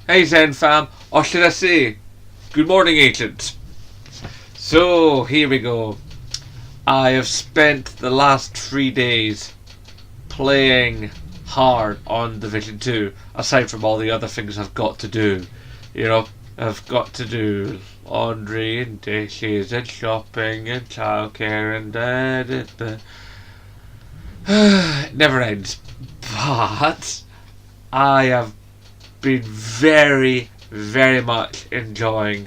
Hey Zen fam, or should I say, good morning agent. So, here we go. I have spent the last 3 days playing hard on Division 2, aside from all the other things I've got to do. You know, I've got to do laundry and dishes and shopping and childcare and it never ends. But I have been very, very much enjoying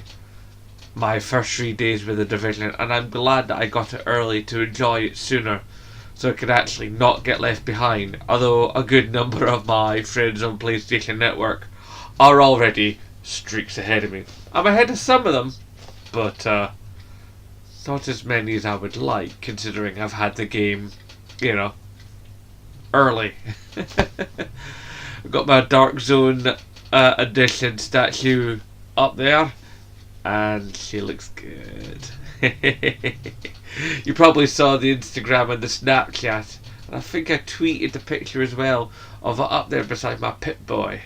my first 3 days with the Division, and I'm glad that I got it early to enjoy it sooner so I could actually not get left behind, although a good number of my friends on PlayStation Network are already streaks ahead of me. I'm ahead of some of them, but not as many as I would like, considering I've had the game, early. I've got my Dark Zone edition statue up there, and she looks good. You probably saw the Instagram and the Snapchat, and I think I tweeted the picture as well of it up there beside my Pip-Boy.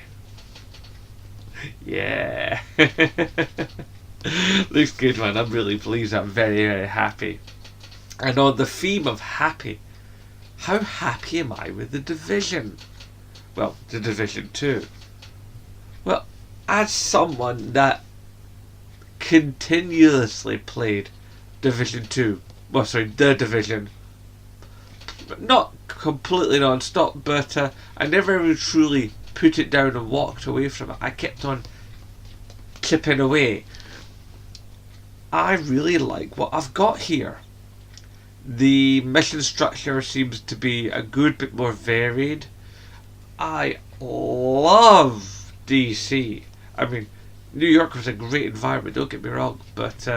Yeah. Looks good, man. I'm really pleased. I'm very, very happy. And on the theme of happy, how happy am I with the Division? Well, the Division 2. Well, as someone that continuously played Division 2, the Division, not completely non-stop, but I never really truly put it down and walked away from it. I kept on chipping away. I really like what I've got here. The mission structure seems to be a good bit more varied. I love DC. I mean, New York was a great environment, don't get me wrong, but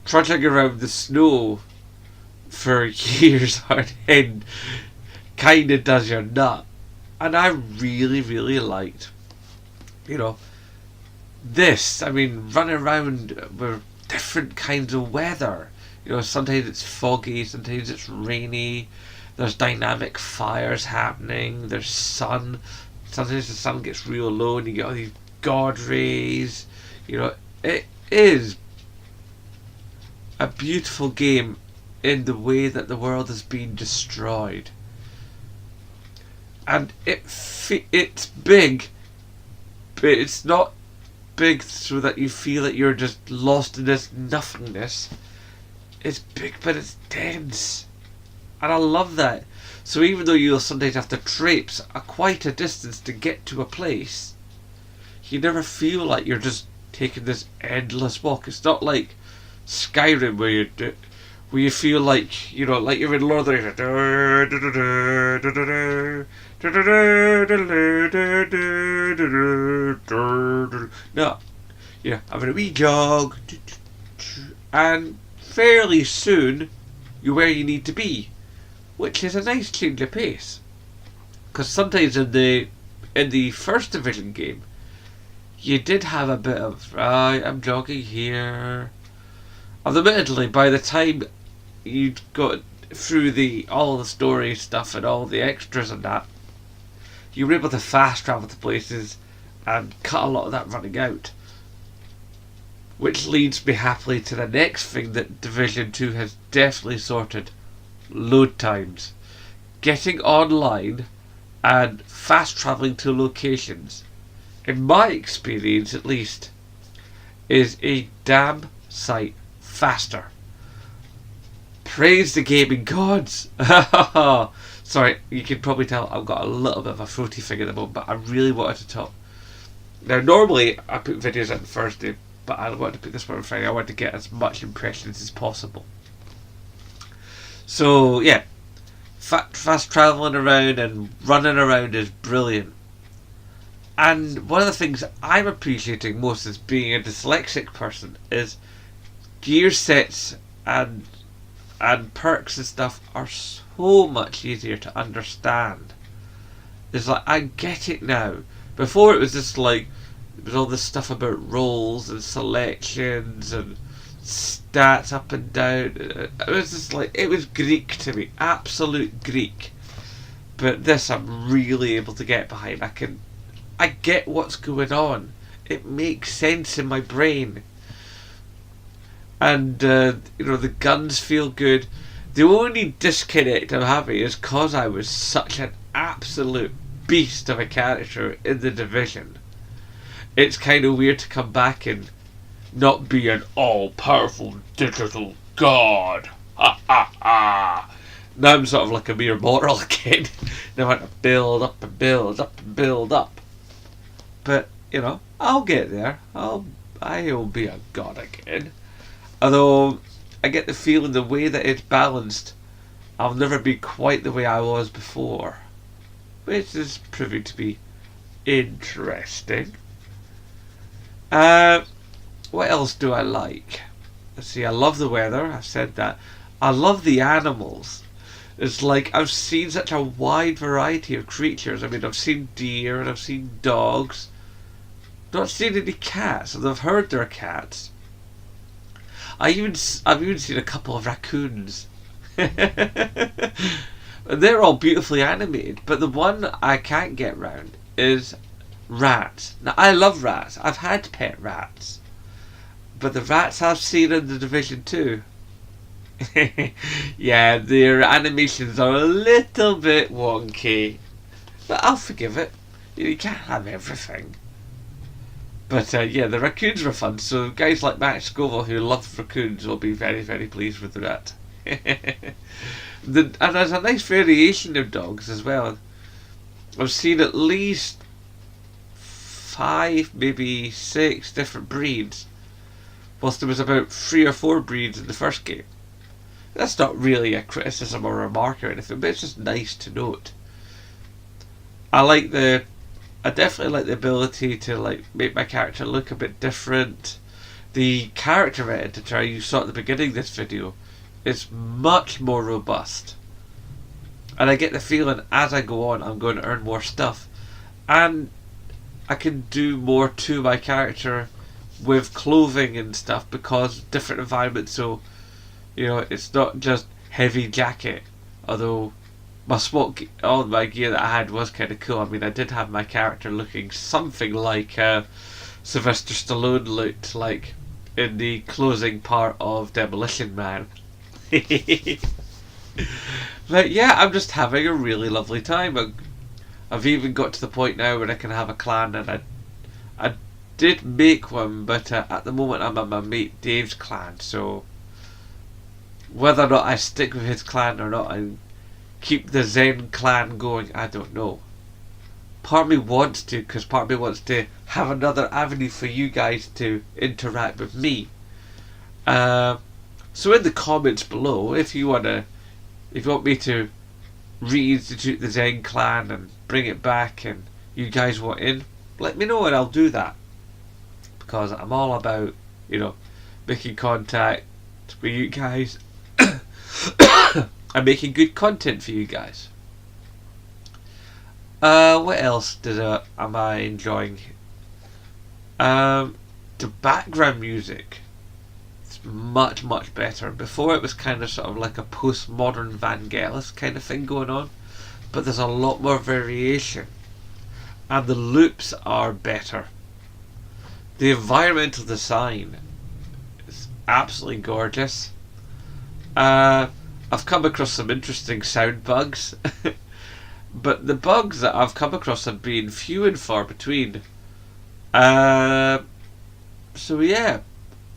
trudging around the snow for years on end kind of does your nut. And I really, really liked, this. I mean, running around with different kinds of weather. Sometimes it's foggy, sometimes it's rainy. There's dynamic fires happening. There's sun. Sometimes the sun gets real low and you get all these God rays. It is a beautiful game in the way that the world has been destroyed. And it's big, but it's not big so that you feel that you're just lost in this nothingness. It's big, but it's dense. And I love that. So even though you'll sometimes have to traipse quite a distance to get to a place, you never feel like you're just taking this endless walk. It's not like Skyrim where you feel like, like you're in Lord of the Rings. No. Having a wee jog, and fairly soon you're where you need to be, which is a nice change of pace. Because sometimes in the first Division game, you did have a bit of, right, I'm jogging here. Admittedly, by the time you'd got through all the story stuff and all the extras and that, you were able to fast travel to places and cut a lot of that running out. Which leads me happily to the next thing that Division 2 has definitely sorted. Load times. Getting online and fast travelling to locations, in my experience at least, is a damn sight faster. Praise the gaming gods. Sorry, you can probably tell I've got a little bit of a throaty thing at the moment, but I really wanted to talk. Now normally I put videos on Thursday, but I wanted to put this one on Friday. I wanted to get as much impressions as possible. So yeah, fast travelling around and running around is brilliant. And one of the things I'm appreciating most as being a dyslexic person is gear sets and perks and stuff are so much easier to understand. It's like, I get it now. Before it was just like, it was all this stuff about roles and selections and stats up and down. It was just like, it was Greek to me, absolute Greek. But this I'm really able to get behind. I can I get what's going on. It makes sense in my brain. And, the guns feel good. The only disconnect I'm having is because I was such an absolute beast of a character in the Division. It's kind of weird to come back and not be an all-powerful digital god. Ha ha ha. Now I'm sort of like a mere mortal again. Now I have to build up and build up and build up. But, I'll get there. I'll be a god again. Although, I get the feeling the way that it's balanced, I'll never be quite the way I was before. Which is proving to be interesting. What else do I like? Let's see, I love the weather, I said that. I love the animals. It's like I've seen such a wide variety of creatures. I mean, I've seen deer and I've seen dogs. Not seen any cats, and I've heard there are cats. I've even seen a couple of raccoons. They're all beautifully animated, but the one I can't get round is rats. Now, I love rats. I've had pet rats. But the rats I've seen in the Division 2, yeah, their animations are a little bit wonky. But I'll forgive it. You can't have everything. But yeah, the raccoons were fun. So guys like Max Scoville who love raccoons will be very, very pleased with that. And there's a nice variation of dogs as well. I've seen at least 5, maybe 6 different breeds, whilst there was about 3 or 4 breeds in the first game. That's not really a criticism or a remark or anything, but it's just nice to note. I definitely like the ability to make my character look a bit different. The character editor you saw at the beginning of this video is much more robust. And I get the feeling as I go on I'm going to earn more stuff. And I can do more to my character with clothing and stuff because different environments, so it's not just heavy jacket. Although all my gear that I had was kind of cool. I mean, I did have my character looking something like Sylvester Stallone looked like in the closing part of Demolition Man. But yeah, I'm just having a really lovely time. I've even got to the point now where I can have a clan, and I did make one, but at the moment I'm in my mate Dave's clan, so whether or not I stick with his clan or not and keep the Zen clan going, I don't know. Part of me wants to, because part of me wants to have another avenue for you guys to interact with me. So in the comments below, if you want me to reinstitute the Zen clan and bring it back and you guys want in, let me know and I'll do that. Because I'm all about, making contact with you guys and making good content for you guys. What else am I enjoying? The background music is much, much better. Before it was kind of sort of like a postmodern Vangelis kind of thing going on, but there's a lot more variation and the loops are better. The environmental design is absolutely gorgeous. I've come across some interesting sound bugs, but the bugs that I've come across have been few and far between. So yeah,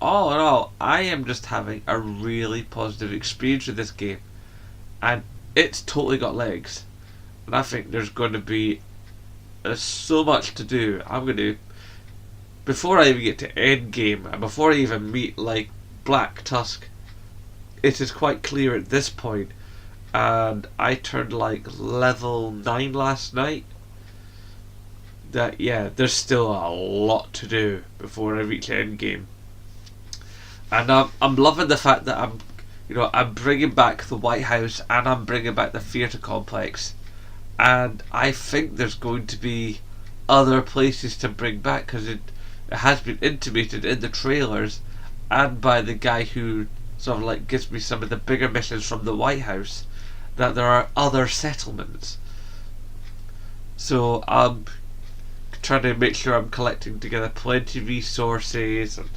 all in all, I am just having a really positive experience with this game, and it's totally got legs. And I think there's going to be so much to do. Before I even get to end game, and before I even meet Black Tusk, it is quite clear at this point, and I turned level 9 last night, that yeah, there's still a lot to do before I reach end game. And I'm loving the fact that I'm bringing back the White House and I'm bringing back the theatre complex, and I think there's going to be other places to bring back, because it has been intimated in the trailers and by the guy who sort of gives me some of the bigger missions from the White House, that there are other settlements. So I'm trying to make sure I'm collecting together plenty of resources and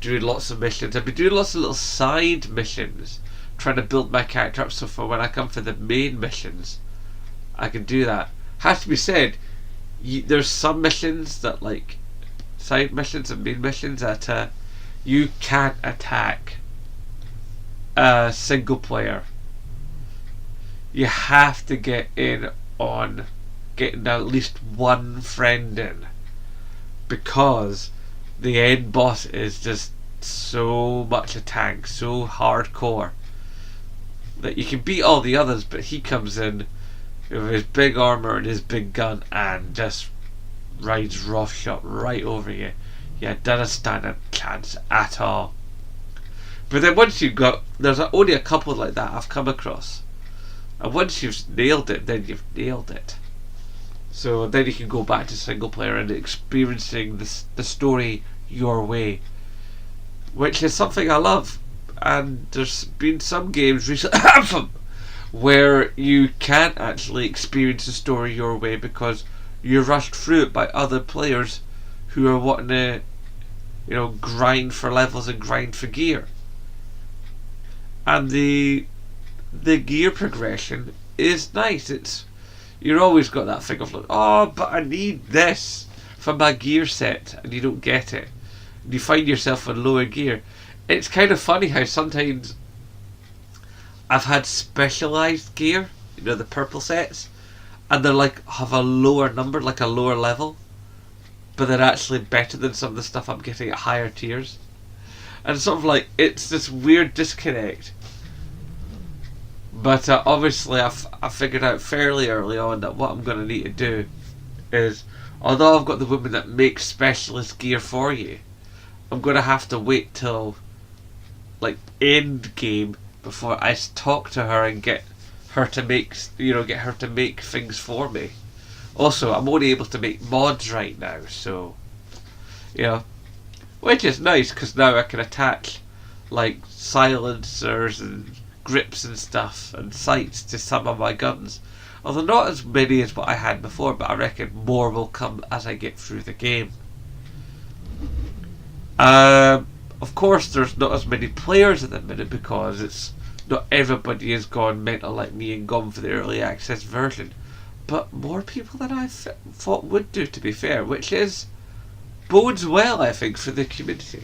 doing lots of missions. I've been doing lots of little side missions, trying to build my character up so for when I come for the main missions, I can do that. Has to be said, there's some missions that, like side missions and main missions, that you can't attack a single player. You have to get in on getting at least one friend in, because the end boss is just so much a tank, so hardcore, that you can beat all the others, but he comes in with his big armor and his big gun and just rides roughshod right over you. You don't stand a chance at all. But then once you've got, there's only a couple like that I've come across, and once you've nailed it, then you've nailed it. So then you can go back to single player and experiencing the story your way, which is something I love. And there's been some games recently where you can't actually experience the story your way because you're rushed through it by other players who are wanting to, grind for levels and grind for gear. And the gear progression is nice. You're always got that thing of like, oh, but I need this for my gear set, and you don't get it. And you find yourself in lower gear. It's kind of funny how sometimes I've had specialised gear, the purple sets, and they're like have a lower number, like a lower level, but they're actually better than some of the stuff I'm getting at higher tiers. And it's sort of like, it's this weird disconnect. But obviously I figured out fairly early on that what I'm going to need to do is, although I've got the woman that makes specialist gear for you, I'm going to have to wait till like end game before I talk to her and get her to make things for me. Also, I'm only able to make mods right now, so which is nice because now I can attach like silencers and grips and stuff and sights to some of my guns, although not as many as what I had before, but I reckon more will come as I get through the game. Of course there's not as many players at the minute because it's not everybody has gone mental like me and gone for the early access version, but more people than I thought would do, to be fair, which bodes well, I think, for the community.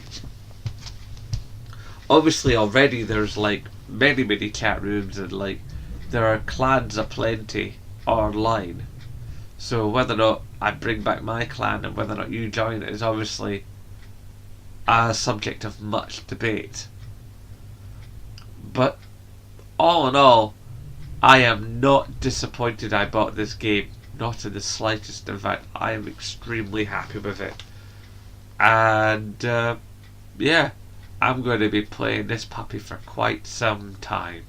Obviously already there's like many chat rooms, and like there are clans aplenty online, so whether or not I bring back my clan and whether or not you join it is obviously a subject of much debate. But all in all, I am not disappointed I bought this game, not in the slightest. In fact, I am extremely happy with it, and I'm going to be playing this puppy for quite some time.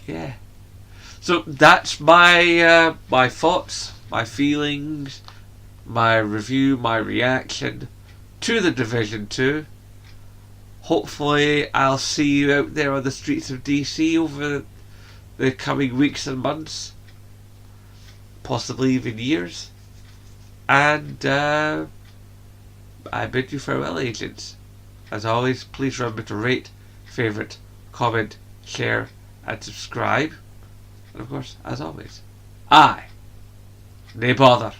Yeah. So that's my my thoughts, my feelings, my review, my reaction to The Division 2. Hopefully I'll see you out there on the streets of DC over the coming weeks and months, possibly even years. And I bid you farewell, agents. As always, please remember to rate, favourite, comment, share and subscribe. And of course, as always, I nae bother.